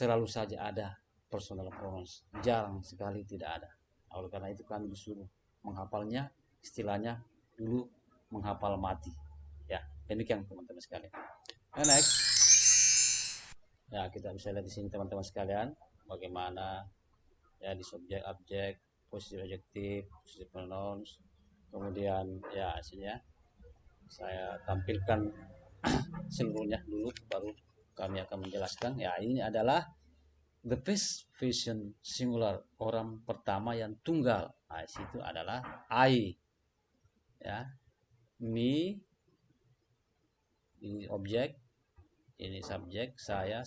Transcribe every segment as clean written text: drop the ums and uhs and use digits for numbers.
selalu saja ada personal pronouns, jarang sekali tidak ada. Oleh karena itu kami disuruh menghafalnya, istilahnya dulu menghafal mati. Ya, demikian teman-teman sekalian. Nah, next, ya kita bisa lihat di sini teman-teman sekalian, bagaimana ya di subjek, objek, posisi adjektif, posisi pronouns, kemudian ya sini ya saya tampilkan seluruhnya dulu, baru kami akan menjelaskan. Ya, ini adalah the first person singular, orang pertama yang tunggal. Nah, situ adalah I, ya, me, ini objek, ini subjek, saya,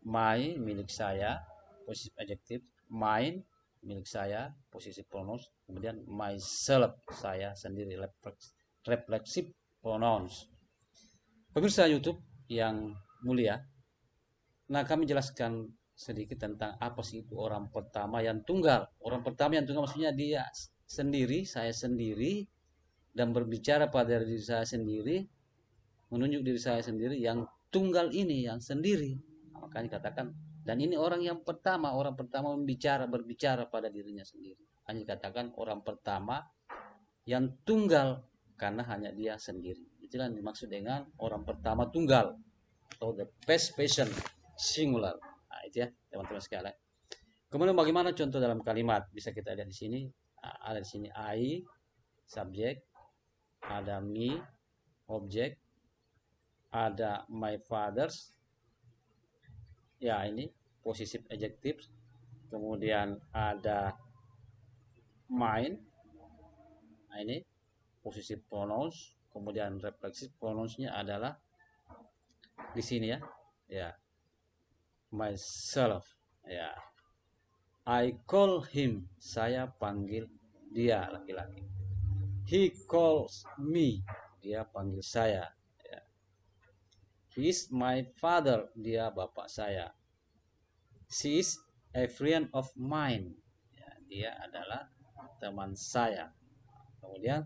my milik saya, posisi adjektif, mine milik saya, posisi pronouns, kemudian myself, saya sendiri, reflexive pronouns. Pemirsa YouTube yang mulia, nah kami jelaskan sedikit tentang apa sih itu orang pertama yang tunggal. Orang pertama yang tunggal maksudnya dia sendiri, saya sendiri, dan berbicara pada diri saya sendiri, menunjuk diri saya sendiri yang tunggal ini, yang sendiri. Nah, makanya katakan, dan ini orang yang pertama, orang pertama berbicara pada dirinya sendiri. Hanya dikatakan orang pertama yang tunggal karena hanya dia sendiri. Itulah yang dimaksud dengan orang pertama tunggal atau the first person singular. Nah, itu ya teman-teman sekalian. Kemudian bagaimana contoh dalam kalimat? Bisa kita lihat di sini. Nah, ada di sini I, subjek, ada me, objek, ada my fathers. Ya, ini possessive adjective. Kemudian ada mine. Nah, ini possessive pronouns. Kemudian reflexive pronounsnya adalah di sini ya. Ya. Myself. Ya. I call him. Saya panggil dia, laki-laki. He calls me. Dia panggil saya. Ya. He is my father. Dia bapak saya. She is a friend of mine. Ya, dia adalah teman saya. Kemudian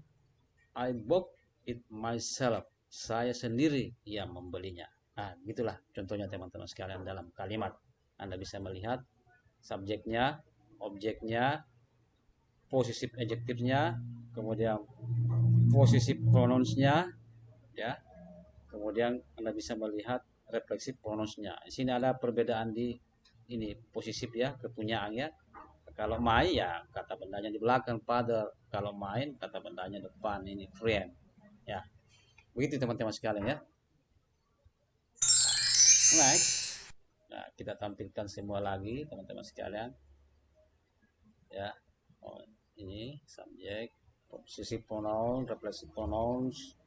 I bought it myself. Saya sendiri yang membelinya. Nah, gitulah contohnya teman-teman sekalian dalam kalimat. Anda bisa melihat subjeknya, objeknya, posisi adjektifnya, kemudian posisi pronounsnya, ya. Kemudian Anda bisa melihat refleksif pronounsnya. Di sini ada perbedaan di ini posisi ya, kepunyaan ya. Kalau my ya kata bendanya di belakang, father. Kalau mine kata bendanya depan, ini friend. Ya. Begitu teman-teman sekalian ya. Next. Nah, kita tampilkan semua lagi teman-teman sekalian. Ya. Oh, ini subjek, posisi pronoun, refleksi pronouns,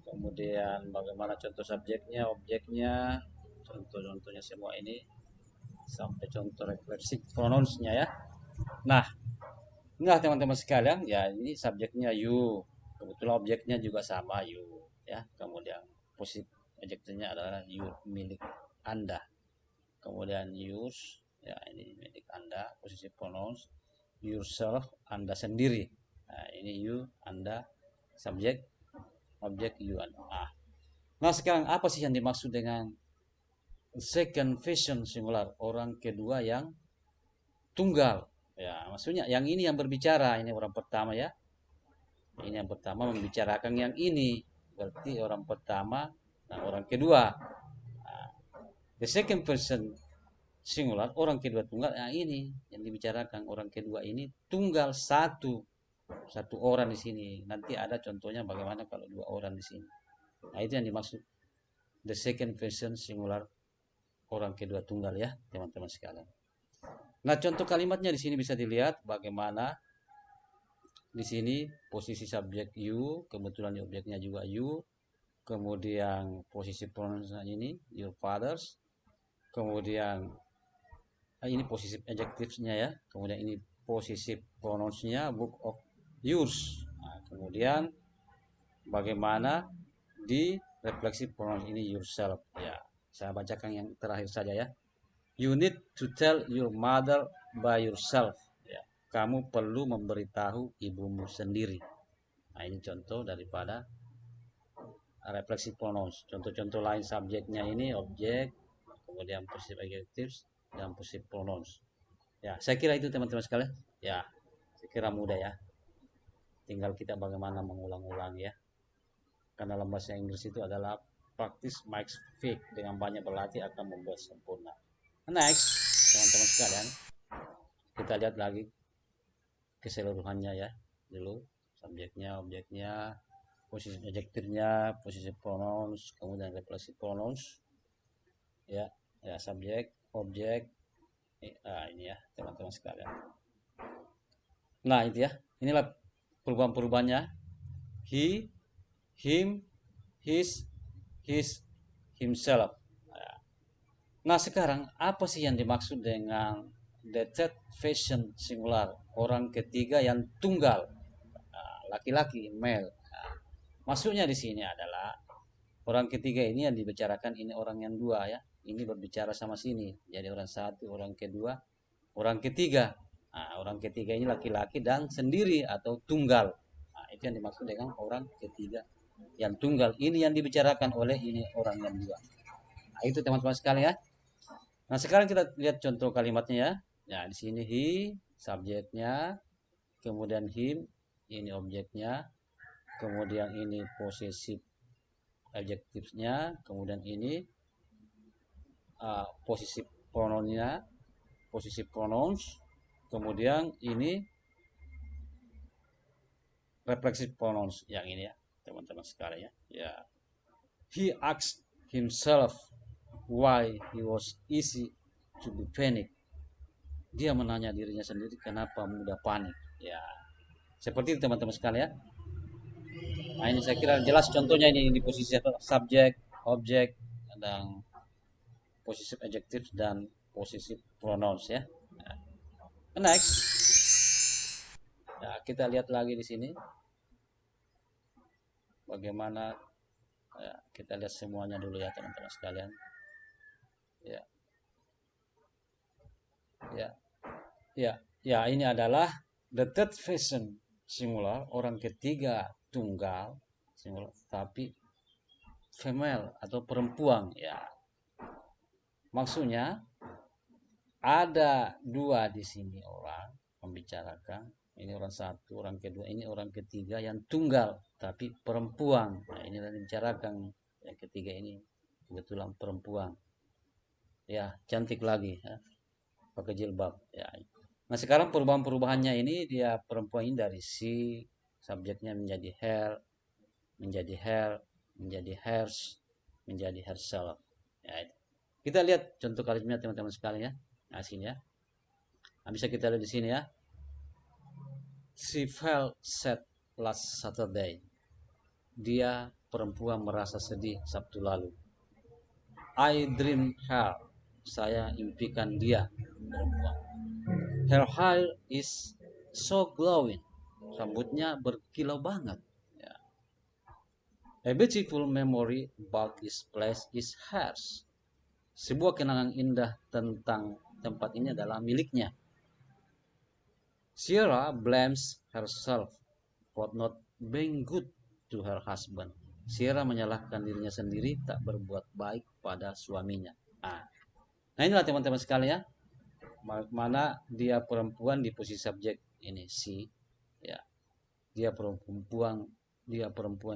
kemudian bagaimana contoh subjeknya, objeknya, contoh-contohnya semua ini sampai contoh refleksi pronounsnya ya. Nah, teman-teman sekalian, ya ini subjeknya you, kebetulan objeknya juga sama you, ya. Kemudian posisi adjektifnya adalah you, milik Anda. Kemudian yours, ya ini milik Anda, posisi pronouns yourself, Anda sendiri. Nah, ini you, Anda, subjek, objek you, Anda. Nah, sekarang apa sih yang dimaksud dengan second person singular, orang kedua yang tunggal? Ya, maksudnya yang ini yang berbicara, ini orang pertama ya. Ini yang pertama membicarakan yang ini, berarti orang pertama, nah orang kedua. Nah, the second person singular, orang kedua tunggal, nah ini yang dibicarakan, orang kedua ini tunggal satu orang di sini. Nanti ada contohnya bagaimana kalau dua orang di sini. Nah, itu yang dimaksud the second person singular, orang kedua tunggal ya, teman-teman sekalian. Nah, contoh kalimatnya di sini bisa dilihat bagaimana di sini posisi subjek you, kebetulan di objeknya juga you, kemudian posisi pronounsnya ini your fathers, kemudian ini posisi adjektifnya ya, kemudian ini posisi pronounsnya book of yours. Nah, kemudian bagaimana di refleksi pronouns ini yourself ya. Saya bacakan yang terakhir saja ya. You need to tell your mother by yourself. Ya, kamu perlu memberitahu ibumu sendiri. Nah, ini contoh daripada refleksi pronouns. Contoh-contoh lain subjeknya ini objek, kemudian possessive adjectives dan possessive pronouns. Ya, saya kira itu teman-teman sekalian. Ya, saya kira mudah ya. Tinggal kita bagaimana mengulang-ulang ya. Karena dalam bahasa Inggris itu adalah practice makes perfect, dengan banyak berlatih akan membuat sempurna. Next, teman-teman sekalian, kita lihat lagi keseluruhannya ya. Dulu subjeknya, objeknya, posisi adjektifnya, posisi pronouns, kemudian reflexive pronouns. Ya, ya subjek, objek. Ini ya, teman-teman sekalian. Nah, itu ya. Inilah perubahan-perubahannya. He, him, his, himself. Nah, sekarang apa sih yang dimaksud dengan the third person singular, orang ketiga yang tunggal, laki-laki, male. Nah, maksudnya di sini adalah orang ketiga ini yang dibicarakan ini orang yang dua ya. Ini berbicara sama sini. Jadi orang satu, orang kedua, orang ketiga. Nah, orang ketiga ini laki-laki dan sendiri atau tunggal. Nah, itu yang dimaksud dengan orang ketiga yang tunggal. Ini yang dibicarakan oleh ini orang yang dua. Nah, itu teman-teman sekalian ya. Nah, sekarang kita lihat contoh kalimatnya ya. Nah, di sini he, subjeknya, kemudian him, ini objeknya, kemudian ini possessive adjectivesnya, kemudian ini possessive pronounnya, possessive pronouns, kemudian ini reflexive pronouns yang ini ya, teman-teman sekalian ya. Ya. He asked himself why he was easy to be panic. Dia menanya dirinya sendiri kenapa mudah panik. Ya, seperti itu teman-teman sekalian ya. Nah, ini saya kira jelas contohnya ini di posisi subjek, objek, dan possessive adjective dan possessive pronouns ya. Nah, next, nah, kita lihat lagi di sini bagaimana ya, kita lihat semuanya dulu ya teman-teman sekalian. Ya, ya, ya, ya. Ini adalah the third person singular, orang ketiga tunggal singular, tapi female atau perempuan ya. Maksudnya ada dua di sini orang membicarakan. Ini orang satu, orang kedua, ini orang ketiga yang tunggal tapi perempuan. Nah, ini yang dibicarakan yang ketiga ini kebetulan perempuan. Ya, cantik lagi ya. Pakai jilbab ya. Nah, sekarang perubahan-perubahannya ini dia perempuan ini dari si, subjeknya menjadi her, menjadi her, menjadi hers, menjadi herself. Ya, itu. Kita lihat contoh kalimatnya teman-teman sekalian ya. Nah, sini ya. Nah, bisa kita lihat di sini ya. She felt sad last Saturday. Dia perempuan merasa sedih Sabtu lalu. I dreamed her. Saya impikan dia perempuan. Her hair is so glowing. Rambutnya berkilau banget. Ya. A beautiful memory about this place is hers. Sebuah kenangan indah tentang tempat ini adalah miliknya. Sierra blames herself for not being good to her husband. Sierra menyalahkan dirinya sendiri tak berbuat baik pada suaminya. Nah inilah teman-teman sekalian ya. Mana dia perempuan di posisi subjek ini si, ya. Dia perempuan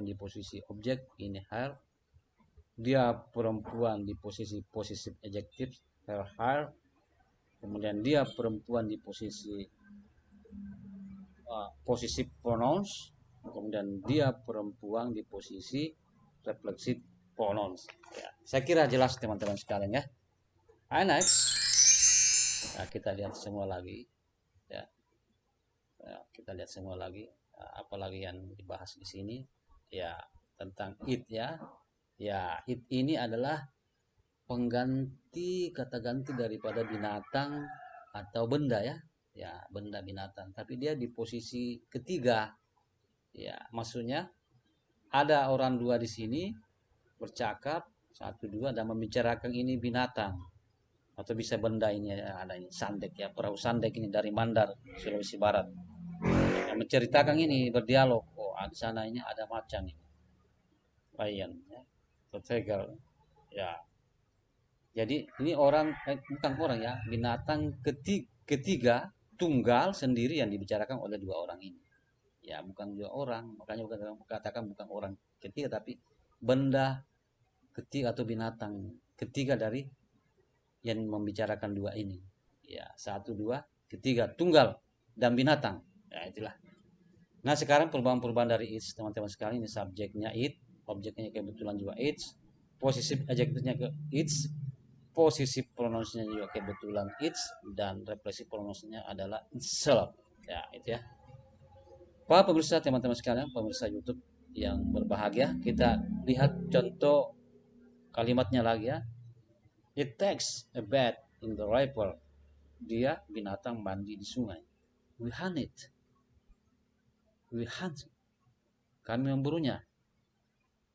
di posisi objek ini her. Dia perempuan di posisi possessive adjective her hair. Kemudian dia perempuan di posisi possessive pronouns, kemudian dia perempuan di posisi reflexive pronouns. Ya, saya kira jelas teman-teman sekalian ya. Next, nah, kita lihat semua lagi. Ya, kita lihat semua lagi. Apalagi yang dibahas di sini? Ya, tentang it ya. Ya, it ini adalah pengganti kata ganti daripada binatang atau benda ya. Ya, benda binatang, tapi dia di posisi ketiga. Ya, maksudnya ada orang dua di sini bercakap satu dua dan membicarakan ini binatang atau bisa benda ini ya, ada ini sandek ya, perahu sandek ini dari Mandar Sulawesi Barat yang menceritakan ini berdialog. Oh, di sana ini ada macan ini, Bayan ya, Tegal ya. Jadi ini orang, bukan orang ya, binatang ketiga tunggal sendiri yang dibicarakan oleh dua orang ini. Ya, bukan dua orang, makanya bukan katakan bukan orang ketiga, tapi benda ketiga atau binatang ketiga dari yang membicarakan dua ini. Ya, satu, dua, ketiga, tunggal dan binatang. Ya, itulah. Nah, sekarang perubahan-perubahan dari it, teman-teman sekalian, ini subjeknya it, objeknya kebetulan juga it, posisi adjektifnya ke it, posisi pronounsnya juga kebetulan it, dan refleksi pronounsnya adalah itself. Ya, itu ya. Pak pemirsa, teman-teman sekalian, pemirsa YouTube yang berbahagia, kita lihat contoh kalimatnya lagi ya. It takes a bath in the river. Dia binatang mandi di sungai. We hunt it. We hunt. Kami memburunya.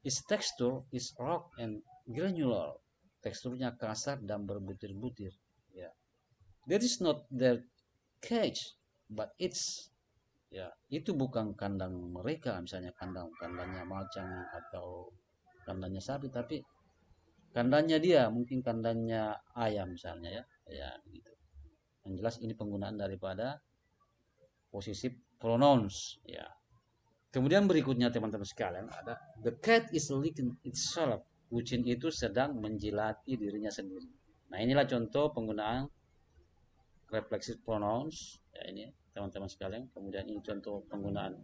Its texture is rough and granular. Teksturnya kasar dan berbutir-butir. Ya. That is not their cage, but it's, ya, itu bukan kandang mereka, misalnya kandangnya macan atau kandangnya sapi, tapi kandangnya dia, mungkin kandangnya ayam misalnya ya. Ya, begitu. Yang jelas ini penggunaan daripada posisi pronouns ya. Kemudian berikutnya teman-teman sekalian ada the cat is licking itself. Kucing itu sedang menjilati dirinya sendiri. Nah, inilah contoh penggunaan reflexive pronouns ya, ini teman-teman sekalian. Kemudian ini contoh penggunaan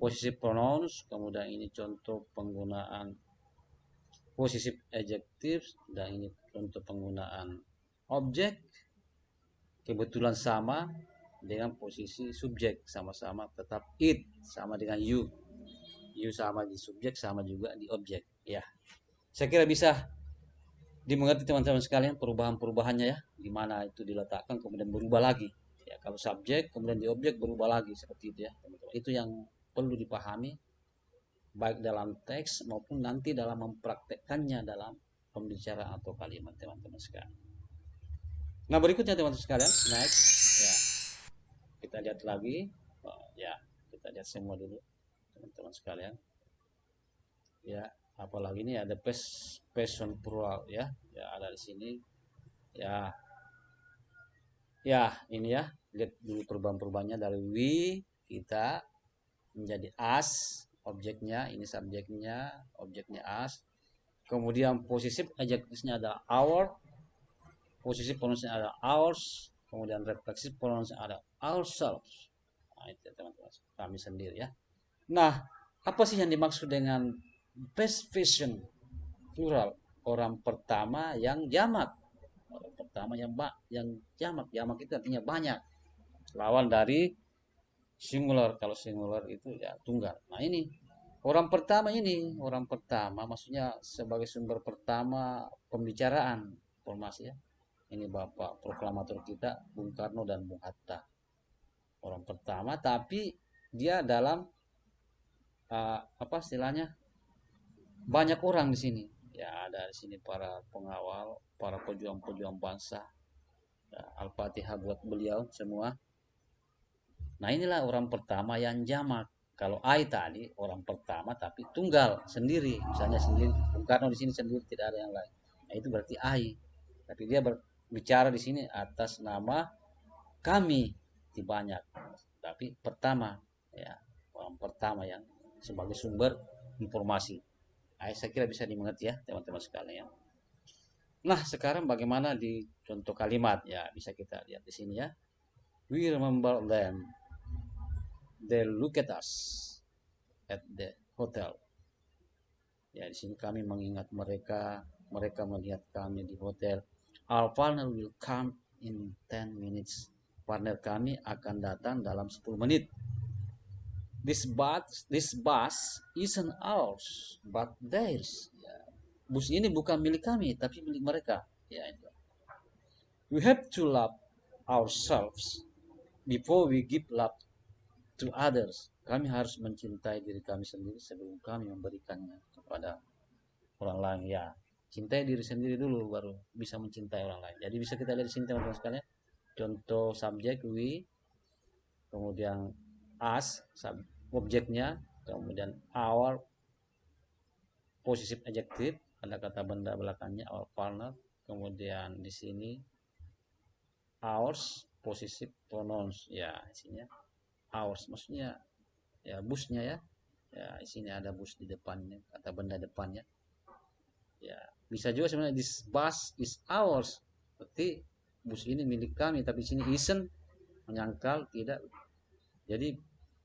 posisi pronouns, kemudian ini contoh penggunaan posisi adjektif, dan ini contoh penggunaan objek kebetulan sama dengan posisi subjek, sama-sama tetap it, sama dengan you sama di subjek, sama juga di objek ya. Saya kira bisa dimengerti teman-teman sekalian perubahan-perubahannya ya, di mana itu diletakkan kemudian berubah lagi ya. Kalau subjek kemudian di objek berubah lagi seperti itu ya teman-teman. Itu yang perlu dipahami baik dalam teks maupun nanti dalam mempraktekkannya dalam pembicaraan atau kalimat teman-teman sekalian. Nah, berikutnya teman-teman sekalian, next ya, kita lihat lagi. Ya, kita lihat semua dulu teman-teman sekalian ya. Apalagi ini ada passion plural ya, ya ada di sini ya. Ya, ini ya, lihat dulu perubahan-perubahannya dari we, kita, menjadi us, objeknya, ini subjeknya, objeknya us. Kemudian posisi adjektifnya adalah our, posisi pronounsnya adalah ours, kemudian refleksi pronounsnya adalah ourselves. Nah, itu teman-teman, kami sendiri ya. Nah, apa sih yang dimaksud dengan best vision plural? Orang pertama yang jamak. Orang pertama yang jamak. Jamak itu artinya banyak. Lawan dari singular. Kalau singular itu ya tunggal. Nah, ini orang pertama maksudnya sebagai sumber pertama pembicaraan informasi ya. Ini Bapak proklamator kita Bung Karno dan Bung Hatta. Orang pertama, tapi dia dalam apa istilahnya, banyak orang di sini. Ya, ada di sini para pengawal, para pejuang-pejuang bangsa. Ya, Al-Fatihah buat beliau semua. Nah, inilah orang pertama yang jamak. Kalau I tadi orang pertama tapi tunggal sendiri, misalnya sendiri. Bung Karno di sini sendiri, tidak ada yang lain. Nah, itu berarti I. Tapi dia berbicara di sini atas nama kami di banyak. Tapi pertama ya, orang pertama yang sebagai sumber informasi. Nah, saya kira bisa dimengerti ya teman-teman sekalian. Nah, sekarang bagaimana di contoh kalimat ya, bisa kita lihat di sini ya. We remember them. They look at us at the hotel. Ya, di sini kami mengingat mereka, mereka melihat kami di hotel. Our partner will come in 10 minutes. Partner kami akan datang dalam 10 menit. This bus isn't ours, but theirs. Ya, bus ini bukan milik kami, tapi milik mereka. Ya, itu. We have to love ourselves before we give love to others. Kami harus mencintai diri kami sendiri sebelum kami memberikannya kepada orang lain. Ya, cintai diri sendiri dulu baru bisa mencintai orang lain. Jadi bisa kita lihat di sini teman-teman sekalian. Contoh subjek we, kemudian us objeknya, kemudian our posisi adjektif, ada kata benda belakangnya our partner, kemudian di sini ours, possessive pronouns. Ya, isinya ours, maksudnya ya busnya ya. Ya, di sini ada bus di depannya, kata benda depannya. Ya, bisa juga sebenarnya this bus is ours. Berarti bus ini milik kami, tapi di sini isn't, menyangkal tidak. Jadi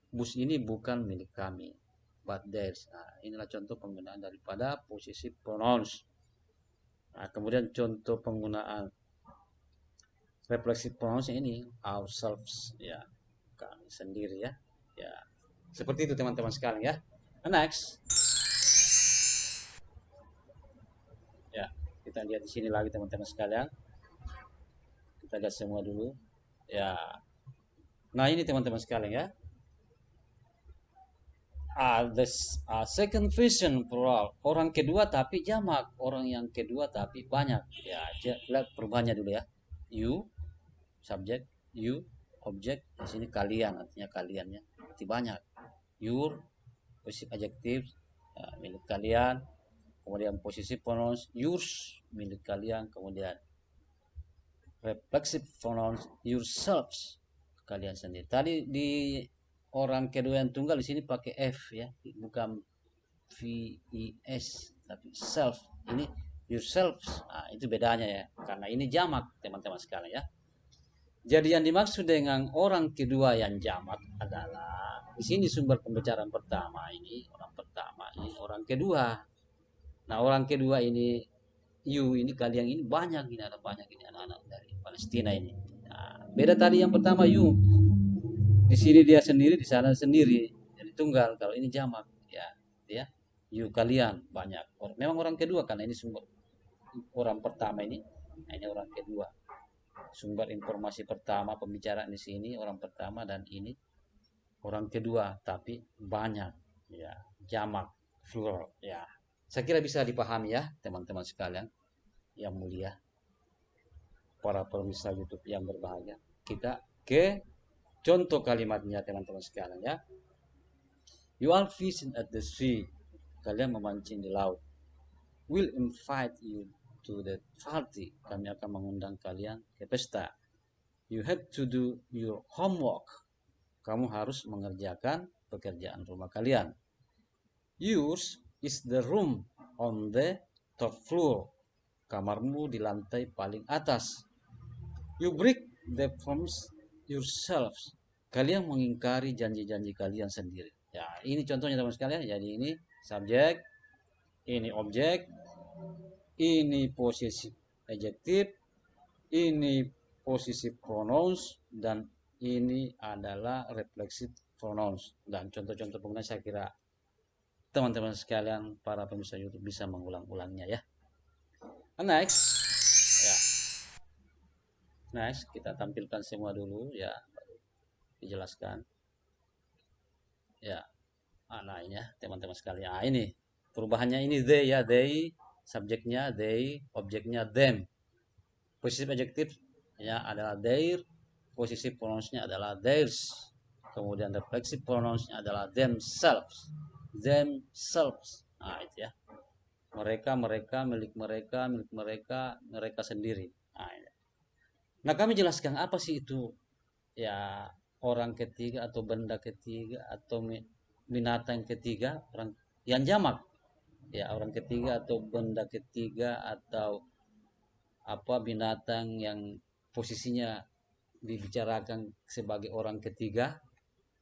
bus ini bukan milik kami, but theirs. Nah, inilah contoh penggunaan daripada possessive pronouns. Nah, kemudian contoh penggunaan reflexive pronouns ini ourselves, ya, kami sendiri ya. Ya, seperti itu teman-teman sekalian ya. Next. Ya, kita lihat di sini lagi teman-teman sekalian. Kita lihat semua dulu. Ya. Nah, ini teman-teman sekalian ya. The second person plural, orang kedua tapi jamak, orang yang kedua tapi banyak. Ya, lihat perubahannya dulu ya. You, subjek, you, objek, di sini kalian, artinya kaliannya, berarti banyak. Your, possessive adjektif, milik kalian. Kemudian possessive pronouns, yours, milik kalian. Kemudian reflexive pronouns, yourselves, kalian sendiri. Tadi di orang kedua yang tunggal di sini pakai F ya, bukan VES tapi self. Ini yourselves. Nah, itu bedanya ya, karena ini jamak teman-teman sekalian ya. Jadi yang dimaksud dengan orang kedua yang jamak adalah di sini sumber pembicaraan pertama ini orang pertama, ini orang kedua. Nah, orang kedua ini you, ini kalian ini banyak, ini ada banyak, ini anak-anak dari Palestina ini. Nah, beda tadi yang pertama you, di sini dia sendiri, di sana sendiri, jadi tunggal. Kalau ini jamak ya, dia you kalian banyak. Memang orang kedua karena ini sumber orang pertama ini. Nah, ini orang kedua. Sumber informasi pertama pembicaraan di sini orang pertama, dan ini orang kedua tapi banyak ya, jamak, plural ya. Saya kira bisa dipahami ya teman-teman sekalian yang mulia, para pemirsa YouTube yang berbahagia. Kita ke contoh kalimatnya teman-teman sekalian ya. You are fishing at the sea. Kalian memancing di laut. We'll invite you to the party. Kami akan mengundang kalian ke pesta. You have to do your homework. Kamu harus mengerjakan pekerjaan rumah kalian. Yours is the room on the top floor. Kamarmu di lantai paling atas. You break the promise yourselves. Kalian mengingkari janji-janji kalian sendiri. Ya, ini contohnya teman sekalian. Jadi ini subjek, ini objek, ini posisi adjektif, ini posisi pronouns, dan ini adalah reflexive pronouns. Dan contoh-contoh penggunaan saya kira teman-teman sekalian para pemirsa YouTube bisa mengulang-ulangnya ya. Next. Ya. Next, kita tampilkan semua dulu ya, dijelaskan. Ya. Nah, ini ya teman-teman sekalian. Nah, ini perubahannya ini they ya, they, subjeknya they, objeknya them. Posisi adjektif ya adalah their, posisi pronounsnya adalah theirs. Kemudian reflexive pronounsnya adalah themselves. Themselves. Nah, itu ya. Mereka, mereka, milik mereka, milik mereka, mereka sendiri. Nah, ini. Nah, kami jelaskan apa sih itu ya, orang ketiga atau benda ketiga atau binatang ketiga, orang yang jamak. Ya, orang ketiga atau benda ketiga atau apa, binatang yang posisinya dibicarakan sebagai orang ketiga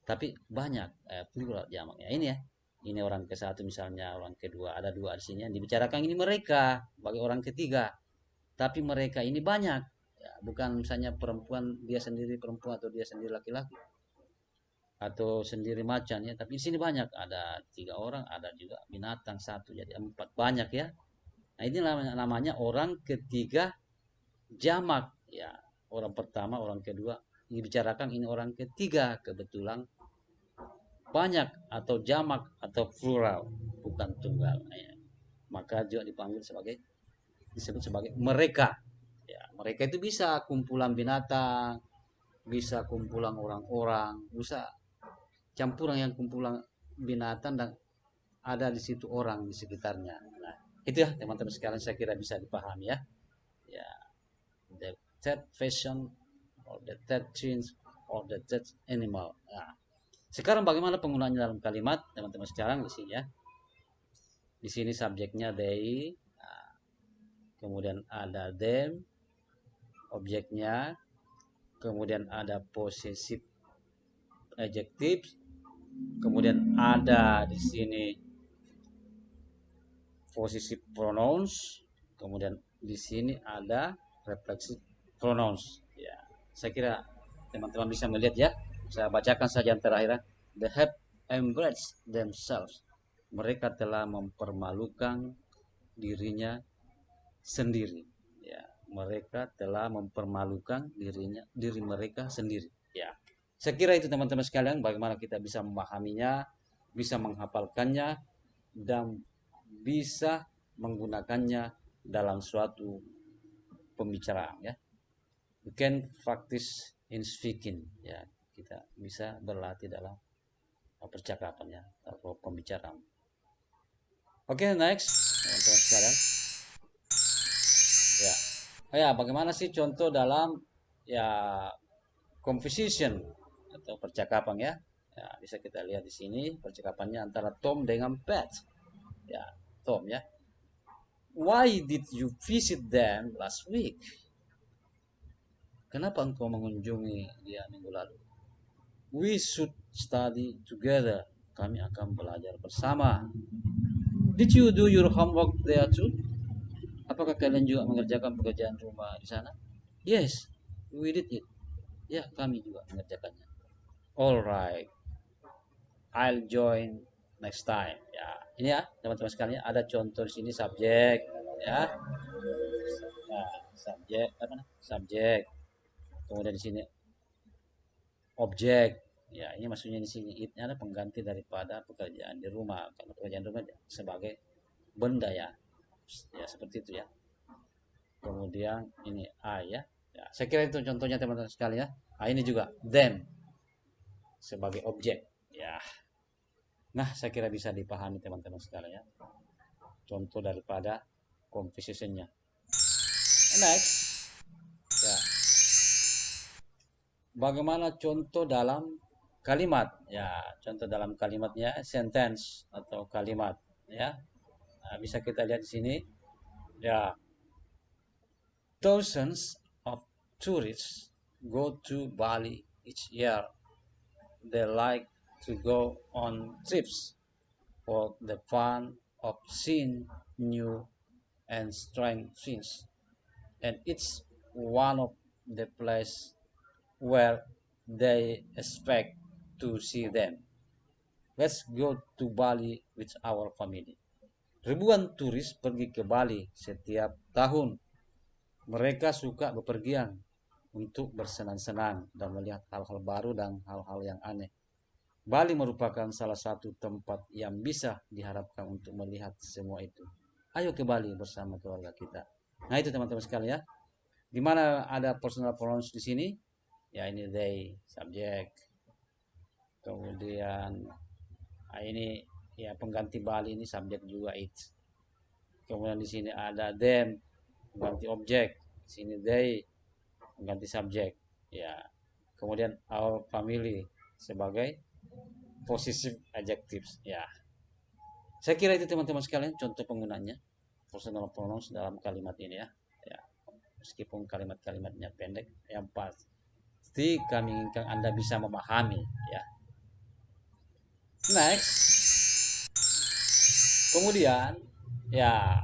tapi banyak, plural jamaknya ini ya. Ini orang ke satu misalnya, orang kedua, ada dua di sini yang dibicarakan ini mereka sebagai orang ketiga, tapi mereka ini banyak ya, bukan misalnya perempuan dia sendiri perempuan atau dia sendiri laki-laki atau sendiri macan ya, tapi di sini banyak, ada tiga orang, ada juga binatang satu, jadi empat, banyak ya. Nah, ini namanya orang ketiga jamak ya, orang pertama, orang kedua, dibicarakan ini orang ketiga, kebetulan banyak atau jamak atau plural, bukan tunggal ya. Maka juga dipanggil sebagai, disebut sebagai mereka ya. Mereka itu bisa kumpulan binatang, bisa kumpulan orang-orang, bisa campuran yang kumpulan binatang dan ada di situ orang di sekitarnya. Nah, itu ya teman-teman sekalian, saya kira bisa dipahami ya. ya, the third fashion or the third change or the third animal. Nah, sekarang bagaimana penggunaannya dalam kalimat teman-teman sekarang di sini ya. Di sini subjeknya they, nah, kemudian ada them, objeknya, kemudian ada possessive adjective, kemudian ada di sini possessive pronouns, kemudian di sini ada reflexive pronouns. Ya, saya kira teman-teman bisa melihat ya. Saya bacakan saja yang terakhir. They have embraced themselves. Mereka telah mempermalukan dirinya sendiri. Ya, mereka telah mempermalukan diri mereka sendiri. Ya, saya kira itu teman-teman sekalian. Bagaimana kita bisa memahaminya, bisa menghafalkannya, dan bisa menggunakannya dalam suatu pembicaraan ya. You can practice in speaking ya, kita bisa berlatih dalam percakapan ya atau pembicaraan. Oke, next teman-teman sekalian. Ya. Oh ya, bagaimana sih contoh dalam ya conversation atau percakapan ya? Ya, bisa kita lihat di sini percakapannya antara Tom dengan Pat. Ya, Tom ya. Why did you visit them last week? Kenapa engkau mengunjungi dia minggu lalu? We should study together. Kami akan belajar bersama. Did you do your homework there too? Apakah kalian juga mengerjakan pekerjaan rumah di sana? Yes, we did it. Ya, kami juga mengerjakannya. Alright, I'll join next time. Ya, ini ya teman-teman sekalian ada contoh di sini subjek ya. Nah, subjek apa nih? Subjek. Kemudian di sini objek. Ya, ini maksudnya di sini it-nya ada pengganti daripada pekerjaan di rumah. Karena pekerjaan rumah sebagai benda ya. Ya, seperti itu ya. Kemudian ini I ya. Ya, saya kira itu contohnya teman-teman sekalian ya. Ini juga them sebagai objek. Ya. Nah, saya kira bisa dipahami teman-teman sekalian ya. Contoh daripada compositionnya. Next. Ya. Bagaimana contoh dalam kalimat? Ya, contoh dalam kalimatnya sentence atau kalimat ya. Nah, bisa kita lihat di sini. Ya, thousands of tourists go to Bali each year. They like to go on trips for the fun of seeing new and strange things. And it's one of the places where they expect to see them. Let's go to Bali with our family. Ribuan turis pergi ke Bali setiap tahun. Mereka suka bepergian untuk bersenang-senang dan melihat hal-hal baru dan hal-hal yang aneh. Bali merupakan salah satu tempat yang bisa diharapkan untuk melihat semua itu. Ayo ke Bali bersama keluarga kita. Nah, itu teman-teman sekalian ya. Di mana ada personal pronouns di sini? Ya, ini they, subjek. Kemudian ini ya pengganti Bali ini subjek juga it. Kemudian di sini ada them, pengganti objek. Di sini they, pengganti subjek. Ya. Kemudian our family sebagai possessive adjectives. Ya. Saya kira itu teman-teman sekalian contoh penggunanya personal pronouns dalam kalimat ini ya. Ya. Meskipun kalimat-kalimatnya pendek, yang pasti kami inginkan Anda bisa memahami ya. Next. Kemudian ya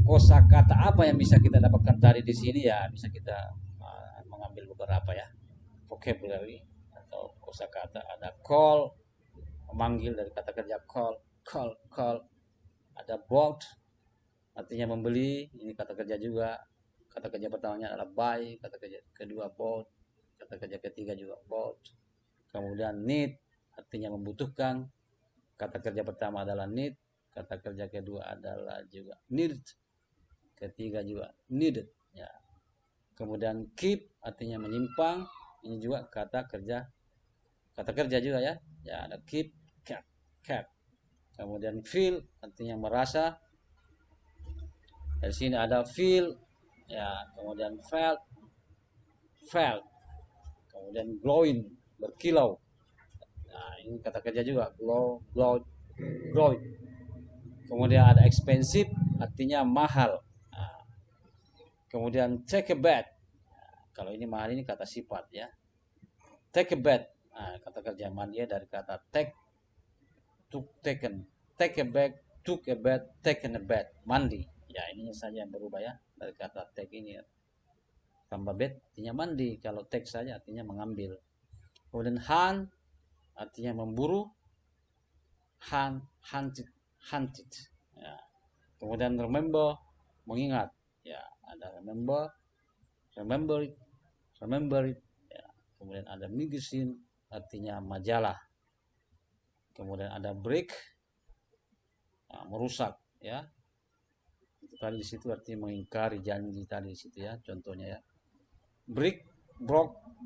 kosakata apa yang bisa kita dapatkan dari di sini ya bisa kita mengambil beberapa ya vocabulary atau kosakata. Ada call, memanggil dari kata kerja call. Ada bought, artinya membeli, ini kata kerja juga. Kata kerja pertamanya adalah buy, kata kerja kedua bought, kata kerja ketiga juga bought. Kemudian need, artinya membutuhkan. Kata kerja pertama adalah need, kata kerja kedua adalah juga need, ketiga juga needed ya. Kemudian keep artinya menyimpang, ini juga kata kerja juga ya. Ya, ada keep, kept. Kemudian feel artinya merasa. Dari sini ada feel, ya, kemudian felt, kemudian glowing, berkilau. Nah, ini kata kerja juga, glow. Kemudian ada expensive, artinya mahal. Nah, kemudian take a bath. Kalau ini mahal, ini kata sifat ya. Take a bath. Nah, kata kerja mandi dari kata take, took, taken. Take a bath, took a bath, taken a bath. Mandi. Ya, ini saja yang berubah ya dari kata take ini ya. Tambah bath artinya mandi. Kalau take saja artinya mengambil. Kemudian hunt artinya memburu. Hunted. Ya. Kemudian remember, mengingat. Ya, ada remember it. Ya. Kemudian ada magazine, artinya majalah. Kemudian ada break, merusak. Ya, itu tadi di situ artinya mengingkari janji tadi di situ ya, contohnya ya. Break,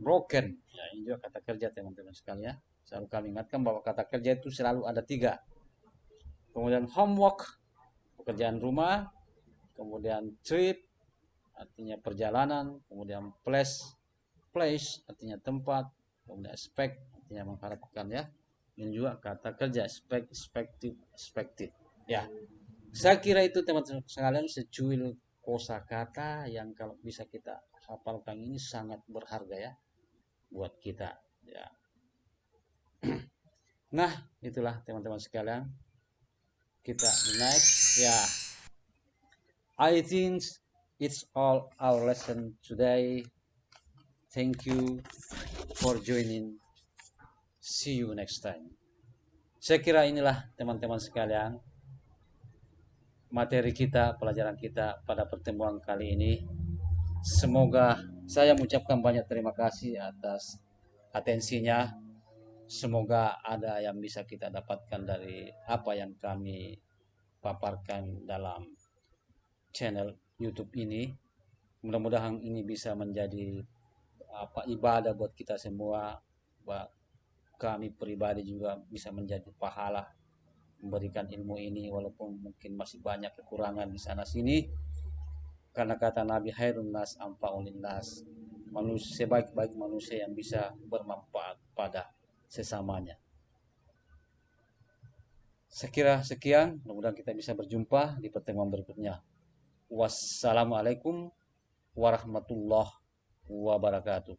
broken. Ya, ini juga kata kerja teman-teman sekalian ya. Selalu kami ingatkan bahwa kata kerja itu selalu ada 3. Kemudian homework, pekerjaan rumah. Kemudian trip, artinya perjalanan. Kemudian place artinya tempat. Kemudian expect, artinya mengharapkan ya. Ini juga kata kerja expected. Ya, saya kira itu teman-teman sekalian secuil kosakata yang kalau bisa kita hafalkan ini sangat berharga ya buat kita ya. Nah, itulah teman-teman sekalian. Kita next ya. I think it's all our lesson today. Thank you for joining. See you next time. Saya kira inilah teman-teman sekalian materi kita, pelajaran kita pada pertemuan kali ini. Semoga saya mengucapkan banyak terima kasih atas atensinya. Semoga ada yang bisa kita dapatkan dari apa yang kami paparkan dalam channel YouTube ini. Mudah-mudahan ini bisa menjadi ibadah buat kita semua. Buat kami pribadi juga bisa menjadi pahala memberikan ilmu ini, walaupun mungkin masih banyak kekurangan di sana sini. Karena kata Nabi, khairun nas anfa'un linnas, manusia sebaik-baik manusia yang bisa bermanfaat pada sesamanya. Saya kira sekian, mudah-mudahan kita bisa berjumpa di pertemuan berikutnya. Wassalamualaikum warahmatullahi wabarakatuh.